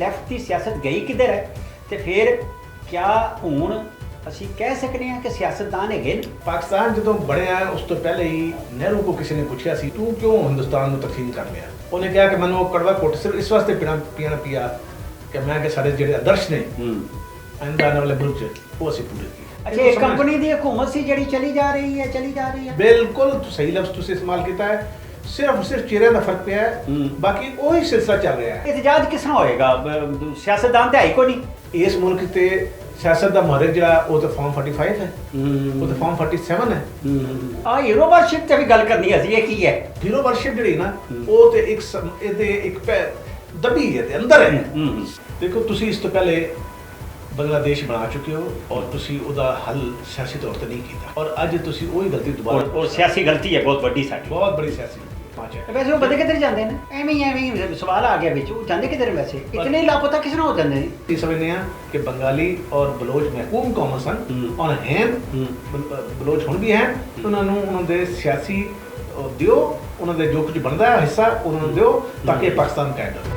Left ਦੀ ਸਿਆਸਤ ਗਈ ਕਿੱਧਰ ਹੈ ਤੇ ਫਿਰ ਕਿਆ ਹੁਣ ਅਸੀਂ ਕਹਿ ਸਕਦੇ ਹਾਂ ਕਿ ਸਿਆਸਤਦਾਨ ਹੈਗੇ ਨੇ। ਪਾਕਿਸਤਾਨ ਜਦੋਂ ਬਣਿਆ ਉਸ ਤੋਂ ਪਹਿਲੇ ਹੀ ਨਹਿਰੂ को किसी ने पूछा सी तू क्यों हिंदुस्तान ਨੂੰ ਤਕਸੀਮ ਕਰ ਲਿਆ। ਉਹਨੇ ਕਿਹਾ ਕਿ ਮੈਨੂੰ ਕੜਵਾ ਘੁੱਟ ਸਿਰਫ ਇਸ ਵਾਸਤੇ ਪੀਣਾ ਪਿਆ ਕਿ ਮੈਂ ਕਿ ਸਾਡੇ ਜਿਹੜੇ ਆਦਰਸ਼ ਨੇ ਆਇੰਦਾ ਆਉਣ ਵਾਲੇ ਮੁਲਕ 'ਚ ਉਹ ਅਸੀਂ ਪੂਰੇ ਕੀਏ। ਅੱਛਾ, ਇਹ ਕੰਪਨੀ ਦੀ ਹਕੂਮਤ ਸੀ ਜਿਹੜੀ ਚਲੀ ਜਾ ਰਹੀ ਹੈ। ਬਿਲਕੁਲ ਸਹੀ ਲਫ਼ਜ਼ ਤੁਸੀਂ ਇਸਤੇਮਾਲ ਕੀਤਾ ਹੈ। ਸਿਰਫ ਚਿਹਰਿਆਂ ਦਾ ਫਰਕ ਪਿਆ ਹੈ, ਬਾਕੀ ਉਹੀ ਸਿਲਸਿਲਾ ਚੱਲ ਰਿਹਾ ਹੈ। ਇਤਜਾਜ ਕਿਸ ਤਰ੍ਹਾਂ ਹੋਏਗਾ? ਸਿਆਸਤਦਾਨ ਤੇ ਆਈ ਕੋਈ ਨਹੀਂ ਇਸ ਮੁਲਕ ਤੇ ਸਿਆਸਤ ਦਾ ਮੁਹਰਕ ਜਿਹੜਾ ਉਹ ਤਾਂ ਫਾਰਮ 45 ਹੈ, ਉਹ ਤਾਂ ਫਾਰਮ 47 ਹੈ। ਆ ਹੀਰੋ ਵਰਸ਼ਿਪ ਤੇ ਵੀ ਗੱਲ ਕਰਨੀ ਅਸੀਂ, ਇਹ ਕੀ ਹੈ? ਹੀਰੋ ਵਰਸ਼ਿਪ ਜਿਹੜੀ ਨਾ ਉਹ ਤੇ ਇਹਦੇ ਇੱਕ ਦਬੀ ਹੈ ਤੇ ਅੰਦਰ ਹੈ। ਦੇਖੋ ਤੁਸੀਂ ਇਸ ਤੋਂ ਪਹਿਲੇ ਬੰਗਲਾदेश ਬਣਾ ਚੁੱਕੇ ਹੋ ਔਰ ਤੁਸੀਂ ਉਹਦਾ ਹੱਲ ਸਿਆਸੀ ਤੌਰ ਤੇ ਨਹੀਂ ਕੀਤਾ ਔਰ ਅੱਜ ਤੁਸੀਂ ਉਹੀ ਗਲਤੀ ਦੁਬਾਰਾ ਔਰ ਸਿਆਸੀ ਗਲਤੀ ਹੈ ਬਹੁਤ ਵੱਡੀ ਸਾਡੀ, ਬਹੁਤ ਬੜੀ ਸਿਆਸੀ ਪਾਂਚ ਹੈ। ਵੈਸੇ ਉਹ ਬੰਦੇ ਕਿੱਧਰ ਜਾਂਦੇ ਨੇ? ਐਵੇਂ ਹੀ ਸਵਾਲ ਆ ਗਿਆ ਵਿੱਚ, ਉਹ ਜਾਂਦੇ ਕਿੱਧਰ ਵੈਸੇ? ਇਤਨੇ ਲਾਪਤਾ ਕਿਸ ਤਰ੍ਹਾਂ ਹੋ ਜਾਂਦੇ ਨੇ? ਇਹ ਸਮਝਦੇ हैं कि बंगाली और बलोच महकूम कौम सन और हैं बलोच हुण भी हैं, उन्होंने सियासी दिओ, उन्होंने जो कुछ बनता है हिस्सा उन्होंने दिओ ताकि पाकिस्तान कायम रहे।